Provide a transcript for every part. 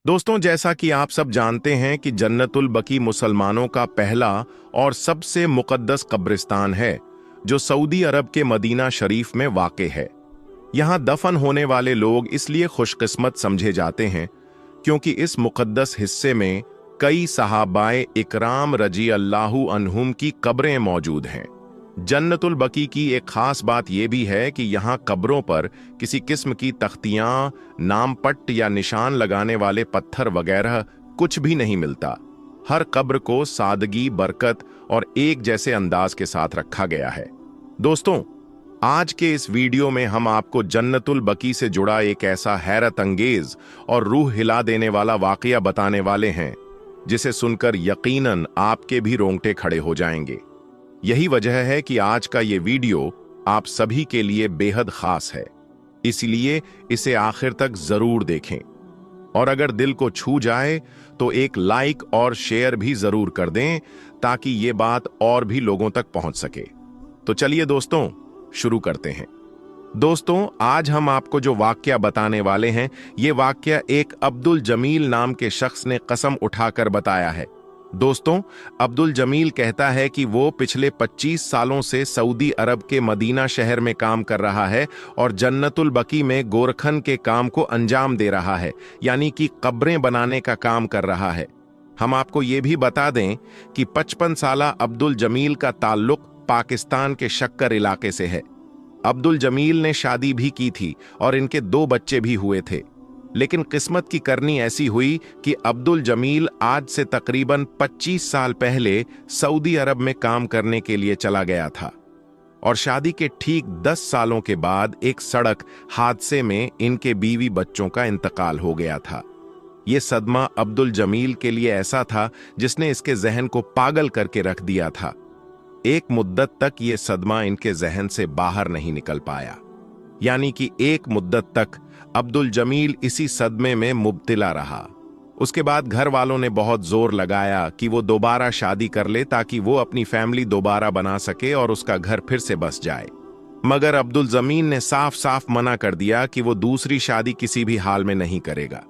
दोस्तों, जैसा कि आप सब जानते हैं कि जन्नतुल बकी मुसलमानों का पहला और सबसे मुकद्दस कब्रिस्तान है, जो सऊदी अरब के मदीना शरीफ में वाक़े है। यहाँ दफन होने वाले लोग इसलिए खुशकिस्मत समझे जाते हैं क्योंकि इस मुकद्दस हिस्से में कई सहाबाए इकराम रजी अल्लाहु अन्हुम की कब्रें मौजूद हैं। जन्नतुल बकी की एक खास बात यह भी है कि यहाँ कब्रों पर किसी किस्म की तख्तियां, नामपट्ट या निशान लगाने वाले पत्थर वगैरह कुछ भी नहीं मिलता। हर कब्र को सादगी, बरकत और एक जैसे अंदाज के साथ रखा गया है। दोस्तों, आज के इस वीडियो में हम आपको जन्नतुल बकी से जुड़ा एक ऐसा हैरत अंगेज और रूह हिला देने वाला वाकया बताने वाले हैं जिसे सुनकर यकीनन आपके भी रोंगटे खड़े हो जाएंगे। यही वजह है कि आज का ये वीडियो आप सभी के लिए बेहद खास है, इसलिए इसे आखिर तक जरूर देखें। और अगर दिल को छू जाए तो एक लाइक और शेयर भी जरूर कर दें ताकि ये बात और भी लोगों तक पहुंच सके। तो चलिए दोस्तों, शुरू करते हैं। दोस्तों, आज हम आपको जो वाकया बताने वाले हैं, ये वाकया एक अब्दुल जमील नाम के शख्स ने कसम उठाकर बताया है। दोस्तों, अब्दुल जमील कहता है कि वो पिछले 25 सालों से सऊदी अरब के मदीना शहर में काम कर रहा है और जन्नतुल बकी में गोरखन के काम को अंजाम दे रहा है, यानी कि कब्रें बनाने का काम कर रहा है। हम आपको ये भी बता दें कि 55 साला अब्दुल जमील का ताल्लुक पाकिस्तान के शक्कर इलाके से है। अब्दुल जमील ने शादी भी की थी और इनके 2 बच्चे भी हुए थे, लेकिन किस्मत की करनी ऐसी हुई कि अब्दुल जमील आज से तकरीबन 25 साल पहले सऊदी अरब में काम करने के लिए चला गया था और शादी के ठीक 10 सालों के बाद एक सड़क हादसे में इनके बीवी बच्चों का इंतकाल हो गया था। यह सदमा अब्दुल जमील के लिए ऐसा था जिसने इसके जहन को पागल करके रख दिया था। एक मुद्दत तक यह सदमा इनके जहन से बाहर नहीं निकल पाया, यानी कि एक मुद्दत तक अब्दुल जमील इसी सदमे में मुब्तिला रहा। उसके बाद घर वालों ने बहुत जोर लगाया कि वो दोबारा शादी कर ले ताकि वो अपनी फैमिली दोबारा बना सके और उसका घर फिर से बस जाए। मगर अब्दुल जमील ने साफ साफ मना कर दिया कि वो दूसरी शादी किसी भी हाल में नहीं करेगा।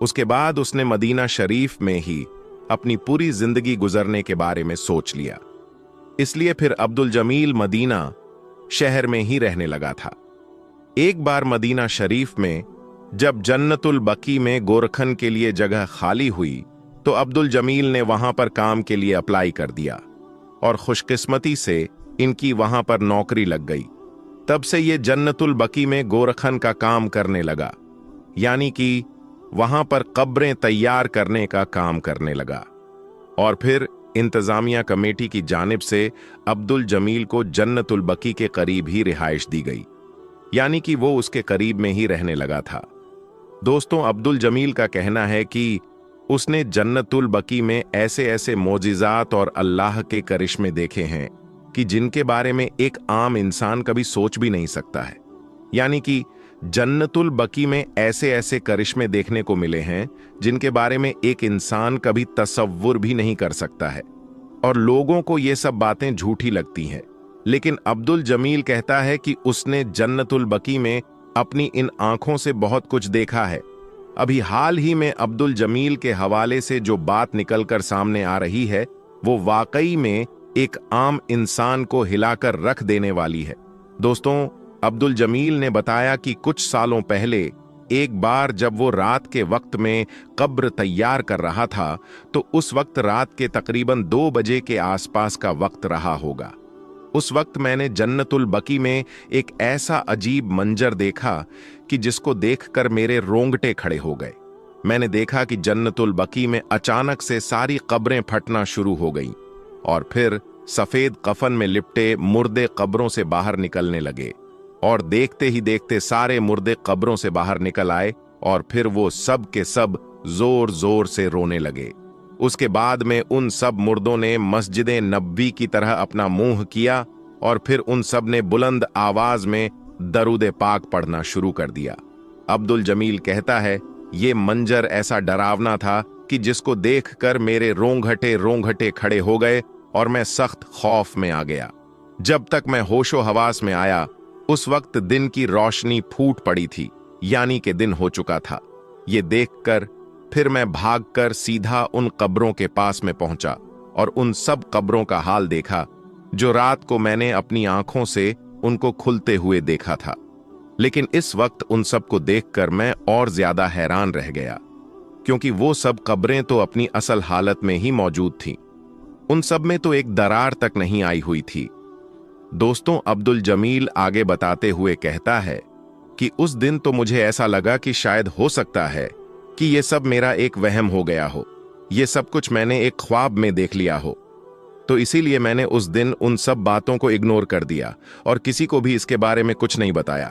उसके बाद उसने मदीना शरीफ में ही अपनी पूरी जिंदगी गुजरने के बारे में सोच लिया। इसलिए फिर अब्दुल जमील मदीना शहर में ही रहने लगा था। एक बार मदीना शरीफ में जब जन्नतुल बकी में गोरखन के लिए जगह खाली हुई तो अब्दुल जमील ने वहां पर काम के लिए अप्लाई कर दिया और खुशकिस्मती से इनकी वहां पर नौकरी लग गई। तब से ये जन्नतुल बकी में गोरखन का काम करने लगा, यानी कि वहां पर कब्रें तैयार करने का काम करने लगा। और फिर इंतजामिया कमेटी की जानिब से अब्दुल जमील को जन्नतुल बकी के करीब ही रिहाइश दी गई, यानी कि वो उसके करीब में ही रहने लगा था। दोस्तों, अब्दुल जमील का कहना है कि उसने जन्नतुल बकी में ऐसे ऐसे मोजिज़ात और अल्लाह के करिश्मे देखे हैं कि जिनके बारे में एक आम इंसान कभी सोच भी नहीं सकता है। यानी कि जन्नतुल बकी में ऐसे ऐसे करिश्मे देखने को मिले हैं जिनके बारे में एक इंसान कभी तसव्वुर भी नहीं कर सकता है, और लोगों को ये सब बातें झूठी लगती हैं। लेकिन अब्दुल जमील कहता है कि उसने जन्नतुल बकी में अपनी इन आंखों से बहुत कुछ देखा है। अभी हाल ही में अब्दुल जमील के हवाले से जो बात निकलकर सामने आ रही है वो वाकई में एक आम इंसान को हिलाकर रख देने वाली है। दोस्तों, अब्दुल जमील ने बताया कि कुछ सालों पहले एक बार जब वो रात के वक्त में कब्र तैयार कर रहा था तो उस वक्त रात के तकरीबन 2 बजे के आसपास का वक्त रहा होगा। उस वक्त मैंने जन्नतुल बकी में एक ऐसा अजीब मंजर देखा कि जिसको देखकर मेरे रोंगटे खड़े हो गए। मैंने देखा कि जन्नतुल बकी में अचानक से सारी कब्रें फटना शुरू हो गईं और फिर सफेद कफन में लिपटे मुर्दे कब्रों से बाहर निकलने लगे, और देखते ही देखते सारे मुर्दे कब्रों से बाहर निकल आए और फिर वो सब के सब जोर जोर से रोने लगे। उसके बाद में उन सब मुर्दों ने मस्जिद नबवी की तरह अपना मुंह किया और फिर उन सब ने बुलंद आवाज में दरूद पाक पढ़ना शुरू कर दिया। अब्दुल जमील कहता है, ये मंजर ऐसा डरावना था कि जिसको देखकर मेरे रोंगटे खड़े हो गए और मैं सख्त खौफ में आ गया। जब तक मैं होशो हवास में आया उस वक्त दिन की रोशनी फूट पड़ी थी, यानी कि दिन हो चुका था। ये देखकर फिर मैं भागकर सीधा उन कब्रों के पास में पहुंचा और उन सब कब्रों का हाल देखा जो रात को मैंने अपनी आंखों से उनको खुलते हुए देखा था। लेकिन इस वक्त उन सब को देखकर मैं और ज्यादा हैरान रह गया, क्योंकि वो सब कब्रें तो अपनी असल हालत में ही मौजूद थीं। उन सब में तो एक दरार तक नहीं आई हुई थी। दोस्तों, अब्दुल जमील आगे बताते हुए कहता है कि उस दिन तो मुझे ऐसा लगा कि शायद हो सकता है कि ये सब मेरा एक वहम हो गया हो, ये सब कुछ मैंने एक ख्वाब में देख लिया हो। तो इसीलिए मैंने उस दिन उन सब बातों को इग्नोर कर दिया और किसी को भी इसके बारे में कुछ नहीं बताया।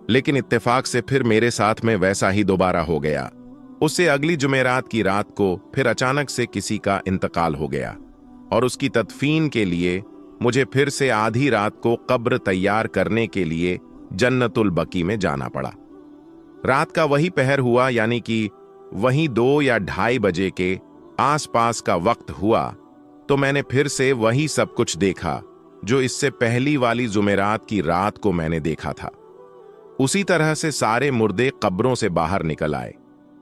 लेकिन इत्तेफाक से फिर मेरे साथ में वैसा ही दोबारा हो गया। उससे अगली जुमेरात की रात को फिर अचानक से किसी का इंतकाल हो गया और उसकी तदफीन के लिए मुझे फिर से आधी रात को कब्र तैयार करने के लिए जन्नतुल बकी में जाना पड़ा। रात का वही पहर हुआ, यानी कि वही 2 या 2:30 बजे के आसपास का वक्त हुआ, तो मैंने फिर से वही सब कुछ देखा जो इससे पहली वाली जुमेरात की रात को मैंने देखा था। उसी तरह से सारे मुर्दे कब्रों से बाहर निकल आए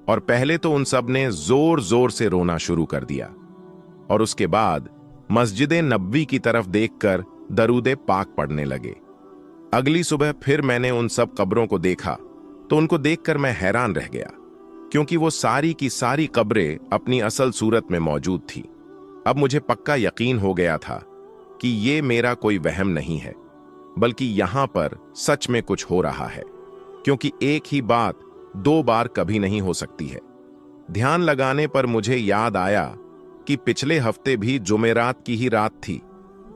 और पहले तो उन सब ने जोर जोर से रोना शुरू कर दिया और उसके बाद मस्जिद नबवी की तरफ देखकर दरूदे पाक पढ़ने लगे। अगली सुबह फिर मैंने उन सब कब्रों को देखा तो उनको देखकर मैं हैरान रह गया, क्योंकि वो सारी की सारी कब्रें अपनी असल सूरत में मौजूद थी। अब मुझे पक्का यकीन हो गया था कि ये मेरा कोई वहम नहीं है, बल्कि यहां पर सच में कुछ हो रहा है, क्योंकि एक ही बात 2 बार कभी नहीं हो सकती है। ध्यान लगाने पर मुझे याद आया कि पिछले हफ्ते भी जुमेरात की ही रात थी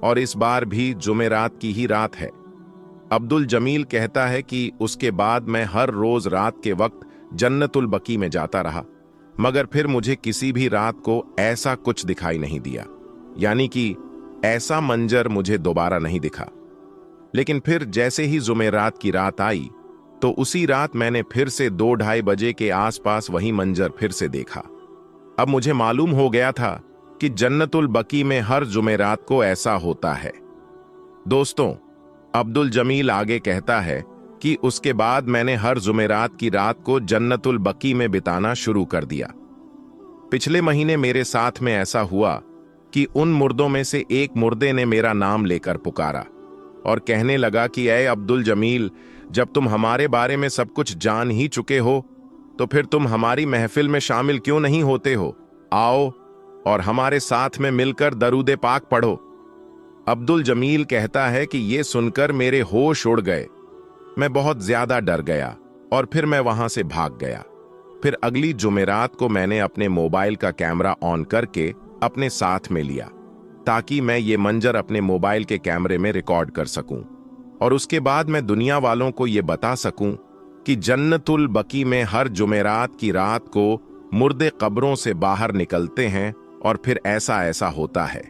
और इस बार भी जुमेरात की ही रात है। अब्दुल जमील कहता है कि उसके बाद मैं हर रोज रात के वक्त जन्नतुल बकी में जाता रहा, मगर फिर मुझे किसी भी रात को ऐसा कुछ दिखाई नहीं दिया, यानी कि ऐसा मंजर मुझे दोबारा नहीं दिखा। लेकिन फिर जैसे ही जुमेरात की रात आई तो उसी रात मैंने फिर से 2-2:30 बजे के आसपास वही मंजर फिर से देखा। अब मुझे मालूम हो गया था कि जन्नतुल बकी में हर जुमेरात को ऐसा होता है। दोस्तों, अब्दुल जमील आगे कहता है कि उसके बाद मैंने हर जुमेरात की रात को जन्नतुल बकी में बिताना शुरू कर दिया। पिछले महीने मेरे साथ में ऐसा हुआ कि उन मुर्दों में से एक मुर्दे ने मेरा नाम लेकर पुकारा और कहने लगा कि ऐ अब्दुल जमील, जब तुम हमारे बारे में सब कुछ जान ही चुके हो तो फिर तुम हमारी महफिल में शामिल क्यों नहीं होते हो? आओ और हमारे साथ में मिलकर दरूदे पाक पढ़ो। अब्दुल जमील कहता है कि ये सुनकर मेरे होश उड़ गए। मैं बहुत ज्यादा डर गया और फिर मैं वहां से भाग गया। फिर अगली जुमेरात को मैंने अपने मोबाइल का कैमरा ऑन करके अपने साथ में लिया ताकि मैं ये मंजर अपने मोबाइल के कैमरे में रिकॉर्ड कर सकूं और उसके बाद मैं दुनिया वालों को ये बता सकूं कि जन्नतुल बकी में हर जुमेरात की रात को मुर्दे कब्रों से बाहर निकलते हैं और फिर ऐसा ऐसा होता है।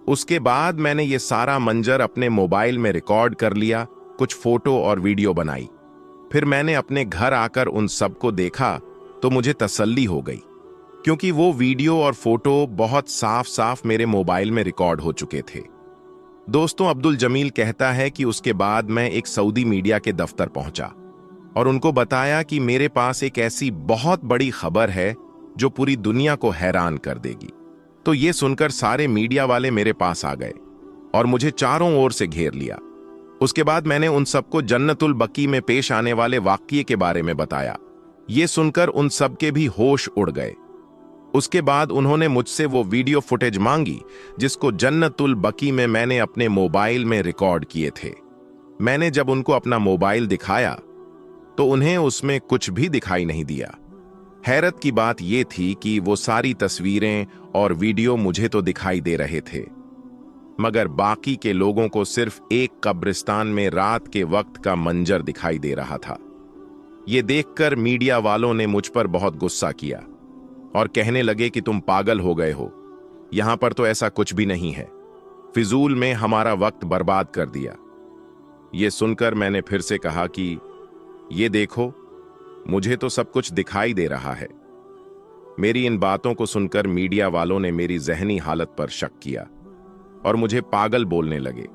उसके बाद मैंने ये सारा मंजर अपने मोबाइल में रिकॉर्ड कर लिया, कुछ फोटो और वीडियो बनाई। फिर मैंने अपने घर आकर उन सबको देखा तो मुझे तसल्ली हो गई, क्योंकि वो वीडियो और फोटो बहुत साफ साफ मेरे मोबाइल में रिकॉर्ड हो चुके थे। दोस्तों, अब्दुल जमील कहता है कि उसके बाद मैं एक सऊदी मीडिया के दफ्तर पहुंचा और उनको बताया कि मेरे पास एक ऐसी बहुत बड़ी खबर है जो पूरी दुनिया को हैरान कर देगी। तो ये सुनकर सारे मीडिया वाले मेरे पास आ गए और मुझे चारों ओर से घेर लिया। उसके बाद मैंने उन सबको जन्नतुल बकी में पेश आने वाले वाक़ये के बारे में बताया। ये सुनकर उन सबके भी होश उड़ गए। उसके बाद उन्होंने मुझसे वो वीडियो फुटेज मांगी जिसको जन्नतुल बकी में मैंने अपने मोबाइल में रिकॉर्ड किए थे। मैंने जब उनको अपना मोबाइल दिखाया तो उन्हें उसमें कुछ भी दिखाई नहीं दिया। हैरत की बात यह थी कि वो सारी तस्वीरें और वीडियो मुझे तो दिखाई दे रहे थे, मगर बाकी के लोगों को सिर्फ एक कब्रिस्तान में रात के वक्त का मंजर दिखाई दे रहा था। ये देखकर मीडिया वालों ने मुझ पर बहुत गुस्सा किया और कहने लगे कि तुम पागल हो गए हो, यहां पर तो ऐसा कुछ भी नहीं है, फिजूल में हमारा वक्त बर्बाद कर दिया। ये सुनकर मैंने फिर से कहा कि ये देखो, मुझे तो सब कुछ दिखाई दे रहा है। मेरी इन बातों को सुनकर मीडिया वालों ने मेरी जहनी हालत पर शक किया और मुझे पागल बोलने लगे।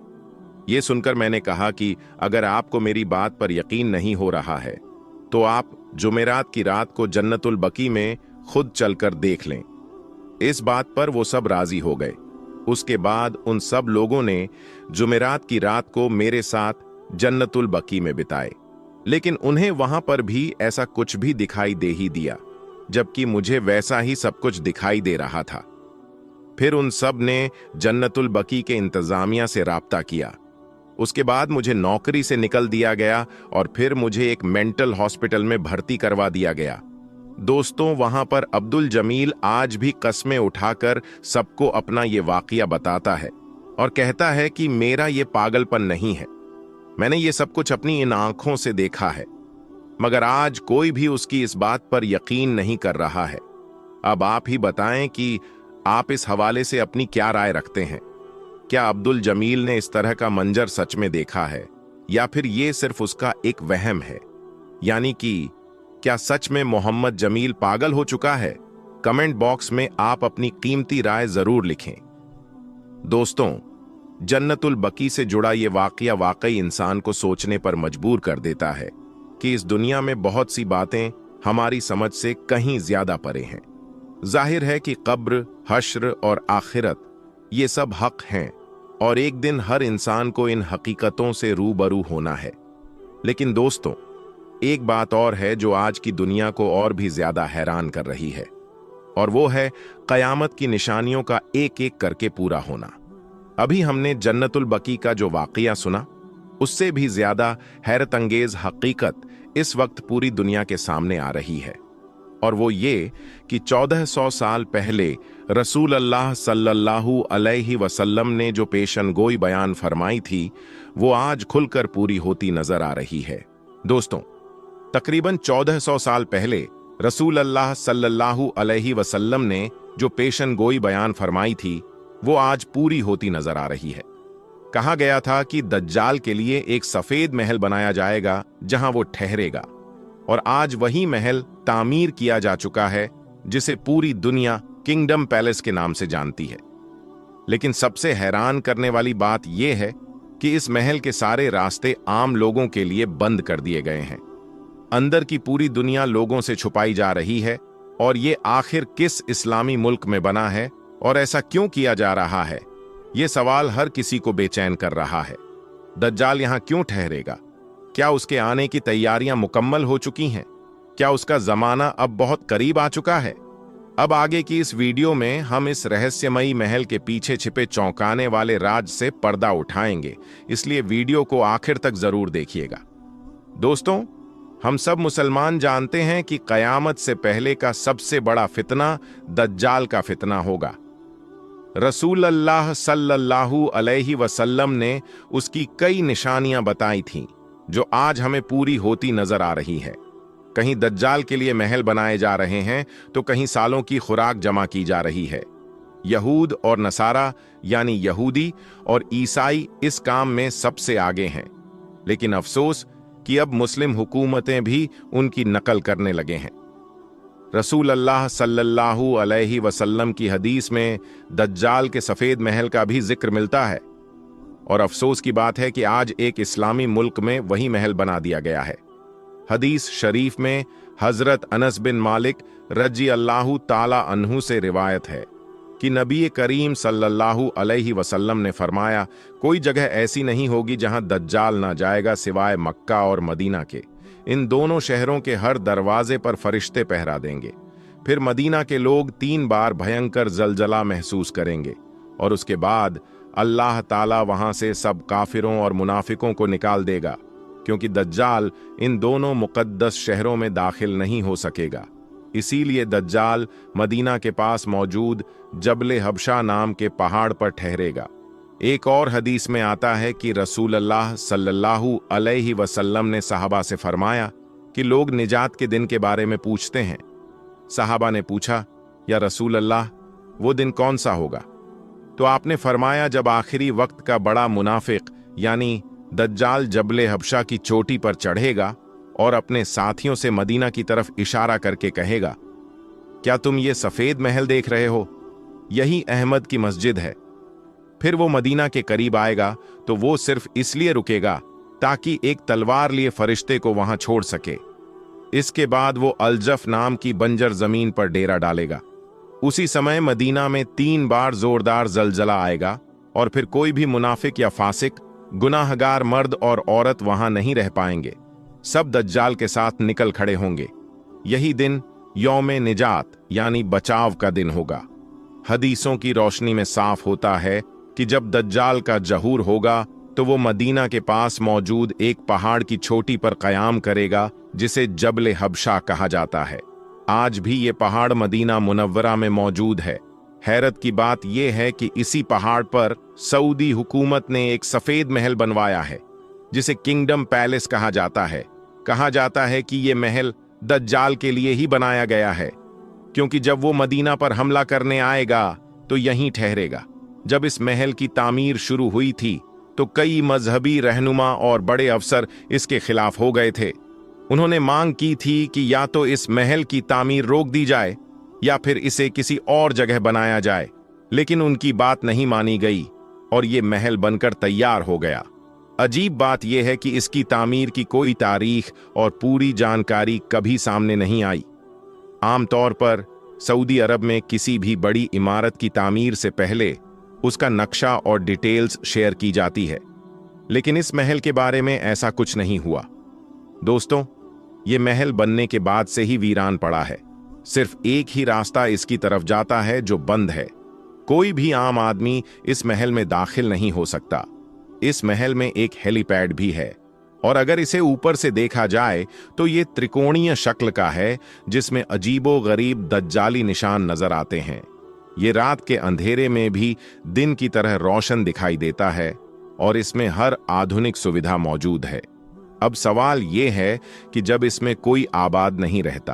ये सुनकर मैंने कहा कि अगर आपको मेरी बात पर यकीन नहीं हो रहा है तो आप जुमेरात की रात को जन्नतुल बकी में खुद चलकर देख लें। इस बात पर वो सब राजी हो गए। उसके बाद उन सब लोगों ने जुमेरात की रात को मेरे साथ जन्नतुल बकी में बिताए, लेकिन उन्हें वहां पर भी ऐसा कुछ भी दिखाई दे ही दिया, जबकि मुझे वैसा ही सब कुछ दिखाई दे रहा था। फिर उन सब ने जन्नतुल बकी के इंतजामिया से राब्ता किया। उसके बाद मुझे नौकरी से निकल दिया गया और फिर मुझे एक मेंटल हॉस्पिटल में भर्ती करवा दिया गया। दोस्तों, वहां पर अब्दुल जमील आज भी कस्में उठाकर सबको अपना ये वाकया बताता है और कहता है कि मेरा ये पागलपन नहीं है, मैंने ये सब कुछ अपनी इन आंखों से देखा है। मगर आज कोई भी उसकी इस बात पर यकीन नहीं कर रहा है। अब आप ही बताएं कि आप इस हवाले से अपनी क्या राय रखते हैं। क्या अब्दुल जमील ने इस तरह का मंजर सच में देखा है या फिर ये सिर्फ उसका एक वहम है? यानी कि क्या सच में मोहम्मद जमील पागल हो चुका है? कमेंट बॉक्स में आप अपनी कीमती राय जरूर लिखें। दोस्तों, जन्नतुल बकी से जुड़ा ये वाकया वाकई इंसान को सोचने पर मजबूर कर देता है कि इस दुनिया में बहुत सी बातें हमारी समझ से कहीं ज्यादा परे हैं। जाहिर है कि कब्र, हश्र और आखिरत ये सब हक हैं और एक दिन हर इंसान को इन हकीकतों से रूबरू होना है। लेकिन दोस्तों, एक बात और है जो आज की दुनिया को और भी ज्यादा हैरान कर रही है, और वो है कयामत की निशानियों का एक एक करके पूरा होना। अभी हमने जन्नतुल बकी का जो वाकया सुना, उससे भी ज्यादा हैरत अंगेज हकीकत इस वक्त पूरी दुनिया के सामने आ रही है, और वो ये कि 1400 साल पहले रसूल अल्लाह सल्लल्लाहु अलैहि वसल्लम ने जो पेशन गोई बयान फरमाई थी, वो आज खुलकर पूरी होती नजर आ रही है। दोस्तों, तकरीबन 1400 साल पहले रसूल अल्लाह सल्लल्लाहु अलैहि वसल्लम ने जो पेशन गोई बयान फरमाई थी, वो आज पूरी होती नजर आ रही है। कहा गया था कि दज्जाल के लिए एक सफेद महल बनाया जाएगा जहां वो ठहरेगा, और आज वही महल तामीर किया जा चुका है, जिसे पूरी दुनिया किंगडम पैलेस के नाम से जानती है। लेकिन सबसे हैरान करने वाली बात यह है कि इस महल के सारे रास्ते आम लोगों के लिए बंद कर दिए गए हैं। अंदर की पूरी दुनिया लोगों से छुपाई जा रही है, और ये आखिर किस इस्लामी मुल्क में बना है और ऐसा क्यों किया जा रहा है? ये सवाल हर किसी को बेचैन कर रहा है। दज्जाल यहां क्यों ठहरेगा? क्या उसके आने की तैयारियां मुकम्मल हो चुकी हैं? क्या उसका जमाना अब बहुत करीब आ चुका है? अब आगे की इस वीडियो में हम इस रहस्यमयी महल के पीछे छिपे चौंकाने वाले राज से पर्दा उठाएंगे, इसलिए वीडियो को आखिर तक जरूर देखिएगा। दोस्तों, हम सब मुसलमान जानते हैं कि कयामत से पहले का सबसे बड़ा फितना दज्जाल का फितना होगा। रसूल अल्लाह सल्लल्लाहु अलैहि वसल्लम ने उसकी कई निशानियां बताई थीं, जो आज हमें पूरी होती नजर आ रही है। कहीं दज्जाल के लिए महल बनाए जा रहे हैं, तो कहीं सालों की खुराक जमा की जा रही है। यहूद और नसारा यानी यहूदी और ईसाई इस काम में सबसे आगे हैं, लेकिन अफसोस कि अब मुस्लिम हुकूमतें भी उनकी नकल करने लगे हैं। रसूल अल्लाह सल्लल्लाहु अलैहि वसल्लम की हदीस में दज्जाल के सफेद महल का भी जिक्र मिलता है, और अफसोस की बात है कि आज एक इस्लामी मुल्क में वही महल बना दिया गया है। हदीस शरीफ में हजरत अनस बिन मालिक रजी अल्लाहु ताला अन्हु से रिवायत है कि नबी करीम सल्लल्लाहु अलैहि वसल्लम ने फरमाया, कोई जगह ऐसी नहीं होगी जहां दज्जाल ना जाएगा सिवाय मक्का और मदीना के। इन दोनों शहरों के हर दरवाजे पर फरिश्ते पहरा देंगे। फिर मदीना के लोग 3 बार भयंकर जलजला महसूस करेंगे, और उसके बाद अल्लाह ताला वहां से सब काफिरों और मुनाफिकों को निकाल देगा, क्योंकि दज्जाल इन दोनों मुकद्दस शहरों में दाखिल नहीं हो सकेगा। इसीलिए दज्जाल मदीना के पास मौजूद जबले हबशा नाम के पहाड़ पर ठहरेगा। एक और हदीस में आता है कि रसूल अल्लाह सल्लल्लाहु अलैहि वसल्लम ने सहाबा से फरमाया कि लोग निजात के दिन के बारे में पूछते हैं। सहाबा ने पूछा, या रसूल अल्लाह, वो दिन कौन सा होगा? तो आपने फरमाया, जब आखिरी वक्त का बड़ा मुनाफिक यानी दज्जाल जबले हबशा की चोटी पर चढ़ेगा और अपने साथियों से मदीना की तरफ इशारा करके कहेगा, क्या तुम ये सफेद महल देख रहे हो? यही अहमद की मस्जिद है। फिर वो मदीना के करीब आएगा तो वो सिर्फ इसलिए रुकेगा ताकि एक तलवार लिए फरिश्ते को वहां छोड़ सके। इसके बाद वो अलजफ नाम की बंजर जमीन पर डेरा डालेगा। उसी समय मदीना में 3 बार जोरदार जलजला आएगा और फिर कोई भी मुनाफिक या फासिक, गुनाहगार मर्द और औरत वहां नहीं रह पाएंगे। सब दज्जाल के साथ निकल खड़े होंगे। यही दिन यौमे निजात यानी बचाव का दिन होगा। हदीसों की रोशनी में साफ होता है कि जब दज्जाल का जहूर होगा तो वो मदीना के पास मौजूद एक पहाड़ की चोटी पर कयाम करेगा जिसे जबले हबशा कहा जाता है। आज भी ये पहाड़ मदीना मुनव्वरा में मौजूद है। हैरत की बात यह है कि इसी पहाड़ पर सऊदी हुकूमत ने एक सफेद महल बनवाया है जिसे किंगडम पैलेस कहा जाता है। कहा जाता है कि यह महल दज्जाल के लिए ही बनाया गया है, क्योंकि जब वो मदीना पर हमला करने आएगा तो यहीं ठहरेगा। जब इस महल की तामीर शुरू हुई थी तो कई मजहबी रहनुमा और बड़े अफसर इसके खिलाफ हो गए थे। उन्होंने मांग की थी कि या तो इस महल की तामीर रोक दी जाए या फिर इसे किसी और जगह बनाया जाए, लेकिन उनकी बात नहीं मानी गई और ये महल बनकर तैयार हो गया। अजीब बात यह है कि इसकी तामीर की कोई तारीख और पूरी जानकारी कभी सामने नहीं आई। आमतौर पर सऊदी अरब में किसी भी बड़ी इमारत की तामीर से पहले उसका नक्शा और डिटेल्स शेयर की जाती है, लेकिन इस महल के बारे में ऐसा कुछ नहीं हुआ। दोस्तों, ये महल बनने के बाद से ही वीरान पड़ा है। सिर्फ एक ही रास्ता इसकी तरफ जाता है जो बंद है। कोई भी आम आदमी इस महल में दाखिल नहीं हो सकता। इस महल में एक हेलीपैड भी है और अगर इसे ऊपर से देखा जाए तो ये त्रिकोणीय शक्ल का है जिसमें अजीबो गरीब दज्जाली निशान नजर आते हैं। ये रात के अंधेरे में भी दिन की तरह रोशन दिखाई देता है और इसमें हर आधुनिक सुविधा मौजूद है। अब सवाल ये है कि जब इसमें कोई आबाद नहीं रहता,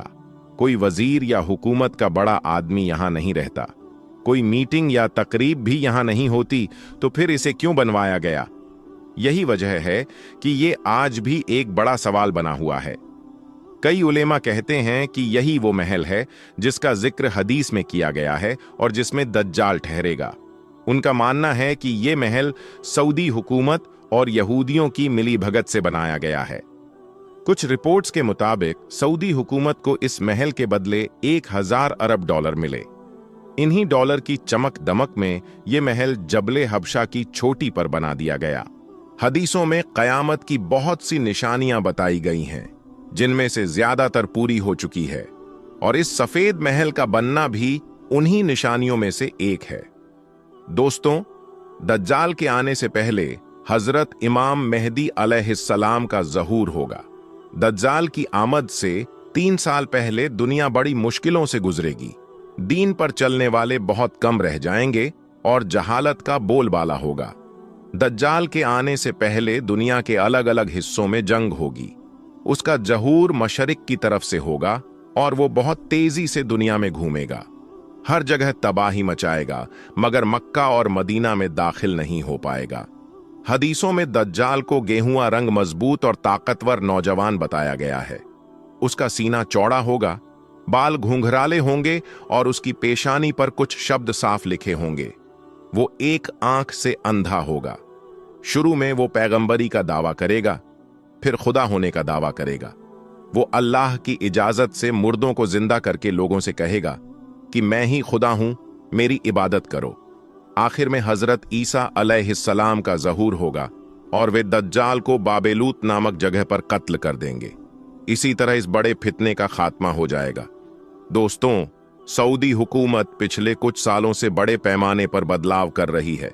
कोई वजीर या हुकूमत का बड़ा आदमी यहां नहीं रहता, कोई मीटिंग या तकरीब भी यहां नहीं होती, तो फिर इसे क्यों बनवाया गया? यही वजह है कि ये आज भी एक बड़ा सवाल बना हुआ है। कई उलेमा कहते हैं कि यही वो महल है जिसका जिक्र हदीस में किया गया है और जिसमें दज्जाल ठहरेगा। उनका मानना है कि ये महल सऊदी हुकूमत और यहूदियों की मिलीभगत से बनाया गया है। कुछ रिपोर्ट्स के मुताबिक सऊदी हुकूमत को इस महल के बदले 1000 अरब डॉलर मिले। इन्हीं डॉलर की चमक दमक में यह महल जबले हबशा की चोटी पर बना दिया गया। हदीसों में कयामत की बहुत सी निशानियां बताई गई हैं, जिनमें से ज्यादातर पूरी हो चुकी है और इस सफेद महल का बनना भी उन्हीं निशानियों में से एक है। दोस्तों, दज्जाल के आने से पहले हजरत इमाम मेहदी अलैहिस्सलाम का ज़हूर होगा। दज्जाल की आमद से 3 साल पहले दुनिया बड़ी मुश्किलों से गुजरेगी। दीन पर चलने वाले बहुत कम रह जाएंगे और जहालत का बोलबाला होगा। दज्जाल के आने से पहले दुनिया के अलग अलग हिस्सों में जंग होगी। उसका जहूर मशरिक की तरफ से होगा और वो बहुत तेजी से दुनिया में घूमेगा। हर जगह तबाही मचाएगा, मगर मक्का और मदीना में दाखिल नहीं हो पाएगा। हदीसों में दज्जाल को गेहुआ रंग, मजबूत और ताकतवर नौजवान बताया गया है। उसका सीना चौड़ा होगा, बाल घुंघराले होंगे और उसकी पेशानी पर कुछ शब्द साफ लिखे होंगे। वो एक आंख से अंधा होगा। शुरू में वो पैगंबरी का दावा करेगा, फिर खुदा होने का दावा करेगा। वो अल्लाह की इजाजत से मुर्दों को जिंदा करके लोगों से कहेगा कि मैं ही खुदा हूं, मेरी इबादत करो। आखिर में हजरत ईसा अलैहिस्सलाम का ज़हूर होगा और वे दज्जाल को बाबेलूत नामक जगह पर कत्ल कर देंगे। इसी तरह इस बड़े फितने का खात्मा हो जाएगा। दोस्तों, सऊदी हुकूमत पिछले कुछ सालों से बड़े पैमाने पर बदलाव कर रही है।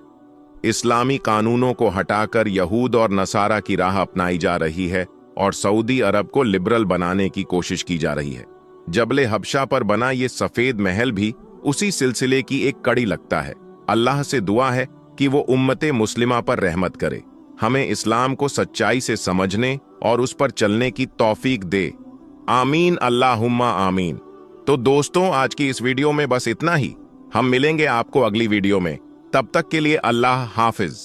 इस्लामी कानूनों को हटाकर यहूद और नसारा की राह अपनाई जा रही है और सऊदी अरब को लिबरल बनाने की कोशिश की जा रही है। जबले हबशा पर बना ये सफेद महल भी उसी सिलसिले की एक कड़ी लगता है। अल्लाह से दुआ है कि वो उम्मते मुस्लिमा पर रहमत करे, हमें इस्लाम को सच्चाई से समझने और उस पर चलने की तौफीक दे। आमीन, अल्लाहुम्मा आमीन। तो दोस्तों, आज की इस वीडियो में बस इतना ही। हम मिलेंगे आपको अगली वीडियो में। तब तक के लिए अल्लाह हाफिज।